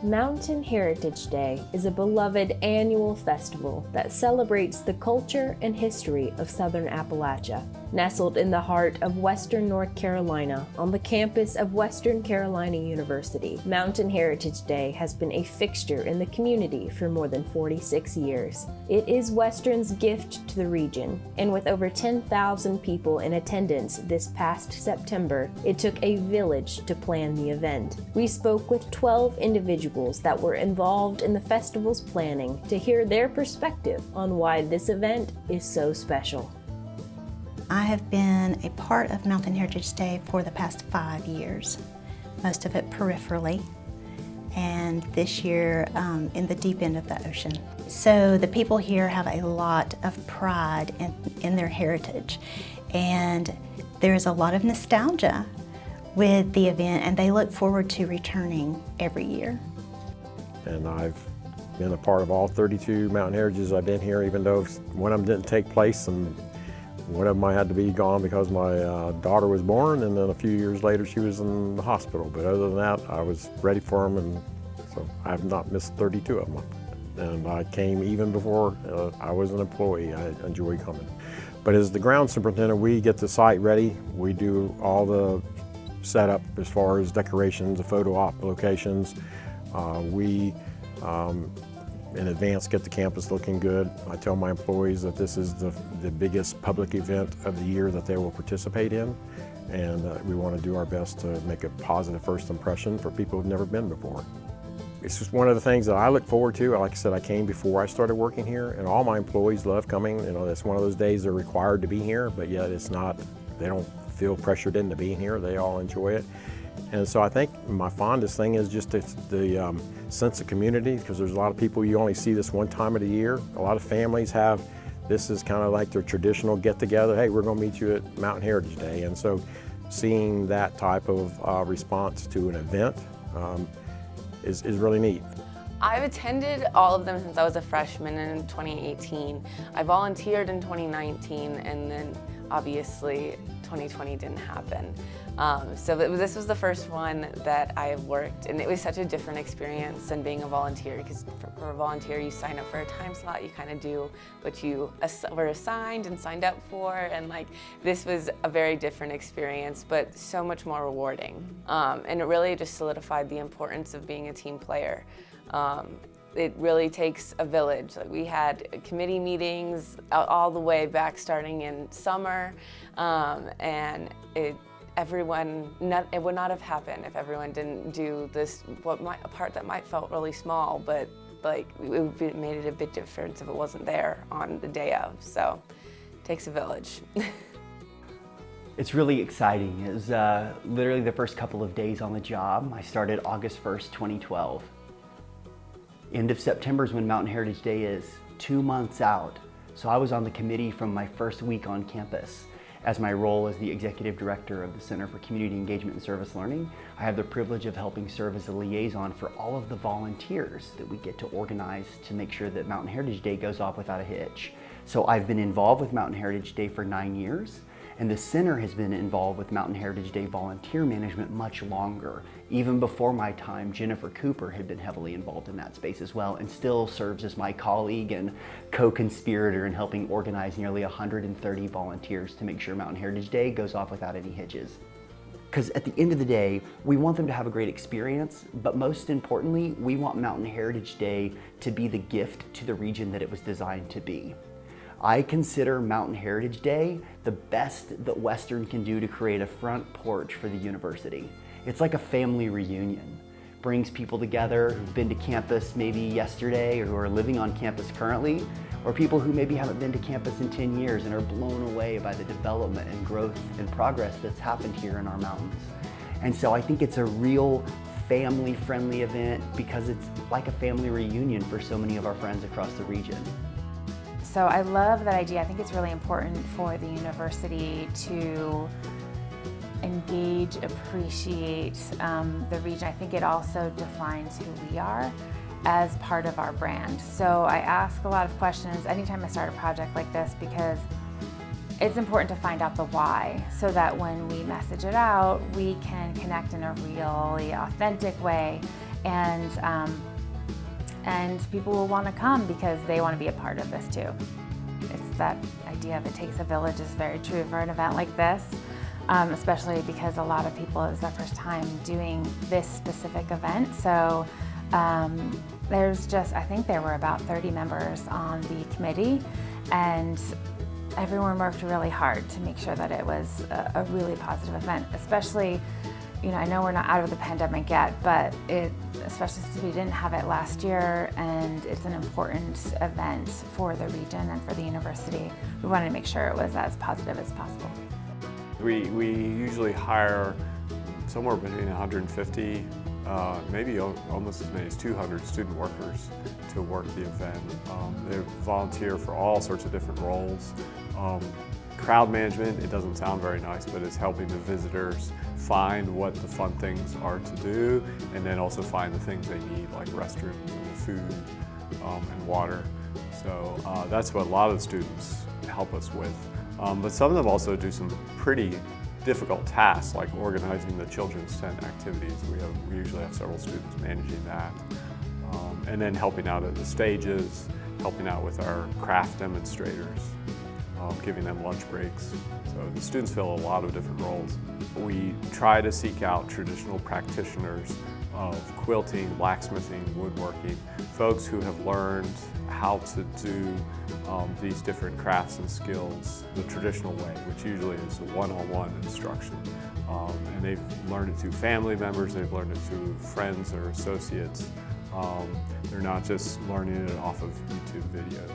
Mountain Heritage Day is a beloved annual festival that celebrates the culture and history of Southern Appalachia. Nestled in the heart of Western North Carolina on the campus of Western Carolina University, Mountain Heritage Day has been a fixture in the community for more than 46 years. It is Western's gift to the region, and with over 10,000 people in attendance this past September, it took a village to plan the event. We spoke with 12 individuals that were involved in the festival's planning to hear their perspective on why this event is so special. I have been a part of Mountain Heritage Day for the past 5 years, most of it peripherally, and this year in the deep end of the ocean. So the people here have a lot of pride in their heritage, and there's a lot of nostalgia with the event, and they look forward to returning every year. And I've been a part of all 32 Mountain Heritages I've been here, even though one of them didn't take place, and one of them I had to be gone because my daughter was born, and then a few years later she was in the hospital. But other than that, I was ready for them, and so I have not missed 32 of them. And I came even before I was an employee. I enjoy coming. But as the ground superintendent, we get the site ready. We do all the setup as far as decorations, the photo op locations. We in advance get the campus looking good. I tell my employees that this is the biggest public event of the year that they will participate in, and we want to do our best to make a positive first impression for people who've never been before. It's just one of the things that I look forward to. Like I said, I came before I started working here, and all my employees love coming. You know, it's one of those days they're required to be here, but yet it's not, they don't feel pressured into being here. They all enjoy it. And so I think my fondest thing is just the sense of community, because there's a lot of people, you only see this one time of the year. A lot of families have, this is kind of like their traditional get together. Hey, we're going to meet you at Mountain Heritage Day. And so seeing that type of response to an event is really neat. I've attended all of them since I was a freshman in 2018. I volunteered in 2019, and then obviously 2020 didn't happen. So this was the first one that I have worked, and it was such a different experience than being a volunteer, because for a volunteer you sign up for a time slot, you kind of do what you were assigned and signed up for, and like this was a very different experience, but so much more rewarding. And it really just solidified the importance of being a team player. It really takes a village. Like, we had committee meetings all the way back starting in summer, and it would not have happened if everyone didn't do this, a part that might felt really small, but like it would have made it a big difference if it wasn't there on the day of. So it takes a village. It's really exciting. It was literally the first couple of days on the job. I started August 1st, 2012. End of September is when Mountain Heritage Day is, 2 months out. So I was on the committee from my first week on campus. As my role as the Executive Director of the Center for Community Engagement and Service Learning, I have the privilege of helping serve as a liaison for all of the volunteers that we get to organize to make sure that Mountain Heritage Day goes off without a hitch. So I've been involved with Mountain Heritage Day for 9 years, and the center has been involved with Mountain Heritage Day volunteer management much longer. Even before my time, Jennifer Cooper had been heavily involved in that space as well, and still serves as my colleague and co-conspirator in helping organize nearly 130 volunteers to make sure Mountain Heritage Day goes off without any hitches. Because at the end of the day, we want them to have a great experience, but most importantly, we want Mountain Heritage Day to be the gift to the region that it was designed to be. I consider Mountain Heritage Day the best that Western can do to create a front porch for the university. It's like a family reunion. Brings people together who've been to campus maybe yesterday or who are living on campus currently, or people who maybe haven't been to campus in 10 years and are blown away by the development and growth and progress that's happened here in our mountains. And so I think it's a real family-friendly event because it's like a family reunion for so many of our friends across the region. So I love that idea. I think it's really important for the university to engage, appreciate the region. I think it also defines who we are as part of our brand. So I ask a lot of questions anytime I start a project like this, because it's important to find out the why, so that when we message it out, we can connect in a really authentic way and people will want to come because they want to be a part of this too. It's that idea of it takes a village is very true for an event like this, especially because a lot of people, it's their first time doing this specific event. So there's just, I think there were about 30 members on the committee, and everyone worked really hard to make sure that it was a really positive event, especially, you know, I know we're not out of the pandemic yet, but especially since we didn't have it last year, and it's an important event for the region and for the university, we wanted to make sure it was as positive as possible. We usually hire somewhere between 150, maybe almost as many as 200 student workers to work the event. They volunteer for all sorts of different roles. Crowd management, it doesn't sound very nice, but it's helping the visitors find what the fun things are to do, and then also find the things they need, like restrooms and food and water. So that's what a lot of the students help us with. But some of them also do some pretty difficult tasks, like organizing the children's tent activities. We usually have several students managing that. And then helping out at the stages, helping out with our craft demonstrators, giving them lunch breaks. So the students fill a lot of different roles. We try to seek out traditional practitioners of quilting, blacksmithing, woodworking, folks who have learned how to do these different crafts and skills the traditional way, which usually is one-on-one instruction. And they've learned it through family members, they've learned it through friends or associates. They're not just learning it off of YouTube videos.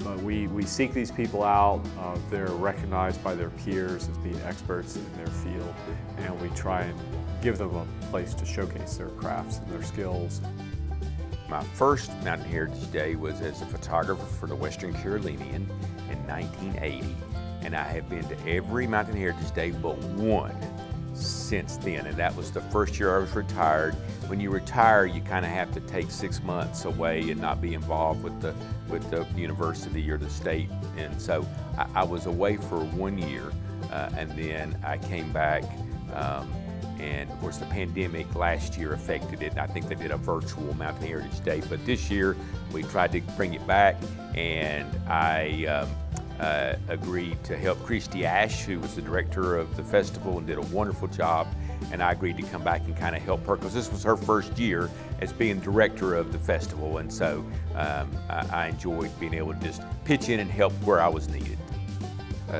But we seek these people out. They're recognized by their peers as being experts in their field, and we try and give them a place to showcase their crafts and their skills. My first Mountain Heritage Day was as a photographer for the Western Carolinian in 1980, and I have been to every Mountain Heritage Day but one since then, and that was the first year I was retired. When you retire, you kind of have to take 6 months away and not be involved with the university or the state, and so I was away for 1 year, and then I came back, and of course the pandemic last year affected it. I think they did a virtual Mountain Heritage Day, but this year we tried to bring it back, and I agreed to help Christy Ash, who was the director of the festival and did a wonderful job, and I agreed to come back and kind of help her because this was her first year as being director of the festival, and so I enjoyed being able to just pitch in and help where I was needed.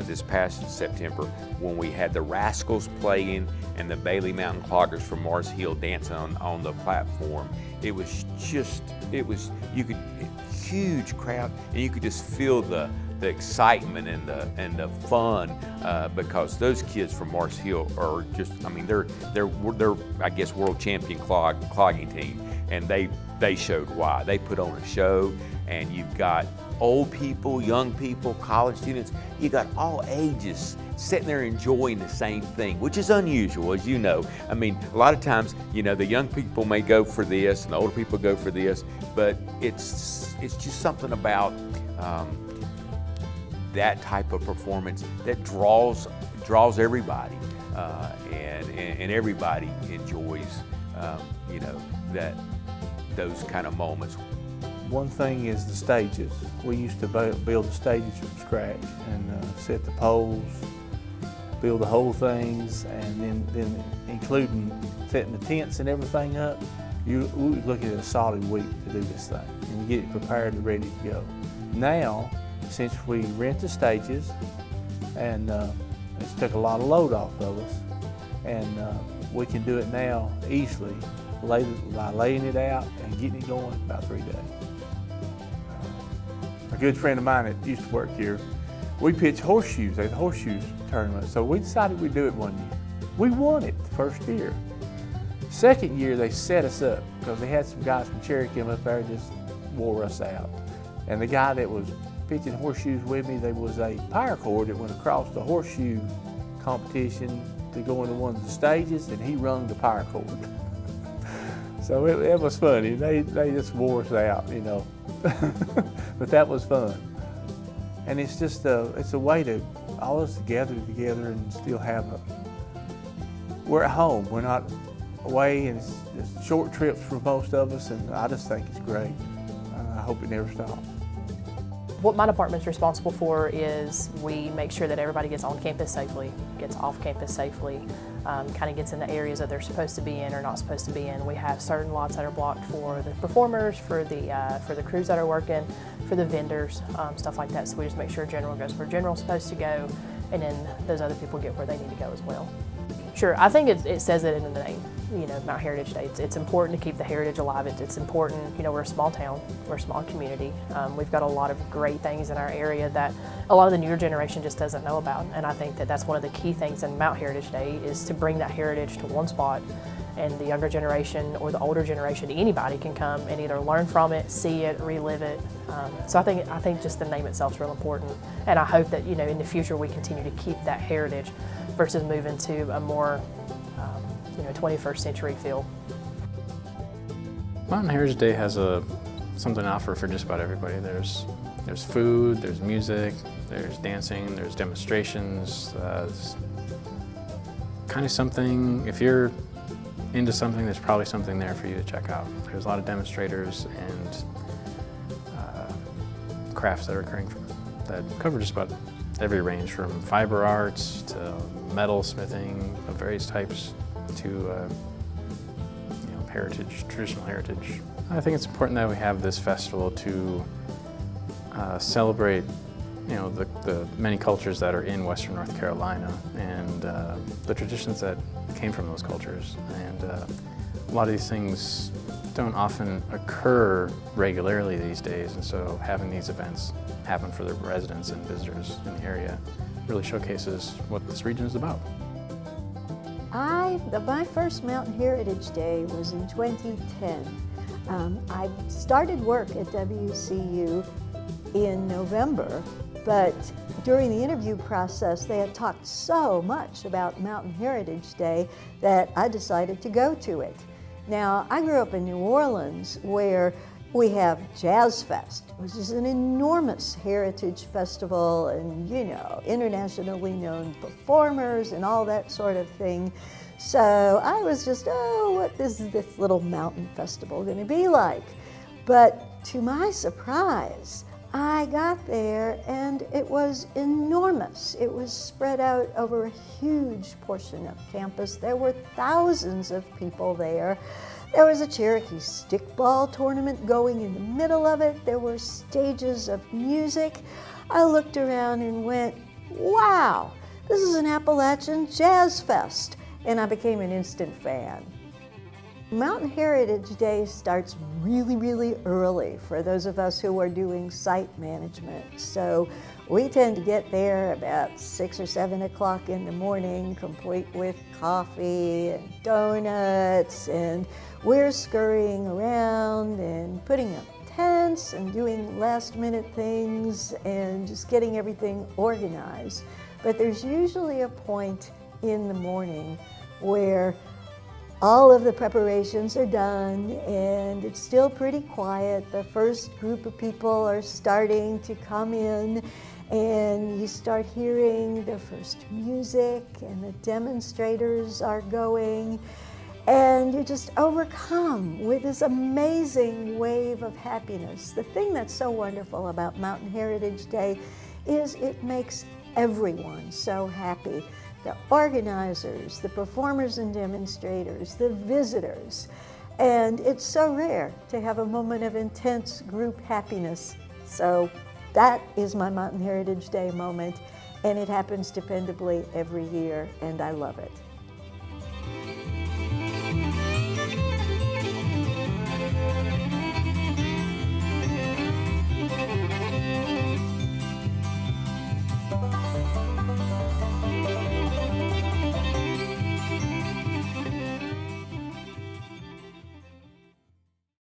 This past September, when we had the Rascals playing and the Bailey Mountain Cloggers from Mars Hill dancing on the platform, it was huge crowd, and you could just feel the excitement and the fun because those kids from Mars Hill are just, I mean, they're I guess world champion clogging team, and they showed why. They put on a show, and you've got old people, young people, college students, you got all ages sitting there enjoying the same thing, which is unusual, as you know. I mean, a lot of times, you know, the young people may go for this and the older people go for this, but it's just something about that type of performance that draws everybody, and everybody enjoys, you know, those kind of moments. One thing is the stages. We used to build the stages from scratch and set the poles, build the whole things, and then including setting the tents and everything up. We were looking at a solid week to do this thing and get it prepared and ready to go. Now, since we rent the stages, and it's took a lot of load off of us, and we can do it now easily by laying it out and getting it going in about 3 days. A good friend of mine that used to work here, we pitched horseshoes at the horseshoes tournament, so we decided we'd do it one year. We won it the first year. Second year they set us up because they had some guys from Cherokee come up there and just wore us out. And the guy that was pitching horseshoes with me, there was a paracord that went across the horseshoe competition to go into one of the stages, and he rung the paracord. So it was funny. They just wore us out, you know. But that was fun. And it's just it's a way to all of us gather together and still have we're at home. We're not away, and it's just short trips for most of us, and I just think it's great. I hope it never stops. What my department's responsible for is we make sure that everybody gets on campus safely, gets off campus safely, kind of gets in the areas that they're supposed to be in or not supposed to be in. We have certain lots that are blocked for the performers, for the crews that are working, for the vendors, stuff like that. So we just make sure general goes where general's supposed to go, and then those other people get where they need to go as well. Sure, I think it says it in the name, you know, Mount Heritage Day. It's important to keep the heritage alive. It's important, you know, we're a small town, we're a small community. We've got a lot of great things in our area that a lot of the newer generation just doesn't know about. And I think that that's one of the key things in Mount Heritage Day is to bring that heritage to one spot, and the younger generation or the older generation, anybody can come and either learn from it, see it, relive it. So I think just the name itself is real important. And I hope that, you know, in the future we continue to keep that heritage versus moving to a more, you know, 21st century feel. Mountain Heritage Day has something to offer for just about everybody. There's food, there's music, there's dancing, there's demonstrations. It's kind of something, if you're into something, there's probably something there for you to check out. There's a lot of demonstrators and crafts that are occurring that cover just about every range, from fiber arts to metal smithing of various types to you know, heritage, traditional heritage. I think it's important that we have this festival to celebrate, you know, the many cultures that are in Western North Carolina and the traditions that came from those cultures. And a lot of these things don't often occur regularly these days, and so having these events happen for the residents and visitors in the area really showcases what this region is about. My first Mountain Heritage Day was in 2010. I started work at WCU in November, but during the interview process they had talked so much about Mountain Heritage Day that I decided to go to it. Now, I grew up in New Orleans where we have Jazz Fest, which is an enormous heritage festival and, you know, internationally known performers and all that sort of thing. So I was just, oh, what is this little mountain festival going to be like? But to my surprise, I got there and it was enormous. It was spread out over a huge portion of campus. There were thousands of people there. There was a Cherokee stickball tournament going in the middle of it. There were stages of music. I looked around and went, wow, this is an Appalachian Jazz Fest. And I became an instant fan. Mountain Heritage Day starts really, really early for those of us who are doing site management. So we tend to get there about 6 or 7 o'clock in the morning, complete with coffee and donuts, and we're scurrying around and putting up tents and doing last minute things and just getting everything organized. But there's usually a point in the morning where all of the preparations are done and it's still pretty quiet. The first group of people are starting to come in and you start hearing the first music and the demonstrators are going, and you're just overcome with this amazing wave of happiness. The thing that's so wonderful about Mountain Heritage Day is it makes everyone so happy. The organizers, the performers and demonstrators, the visitors. And it's so rare to have a moment of intense group happiness. So that is my Mountain Heritage Day moment, and it happens dependably every year, and I love it.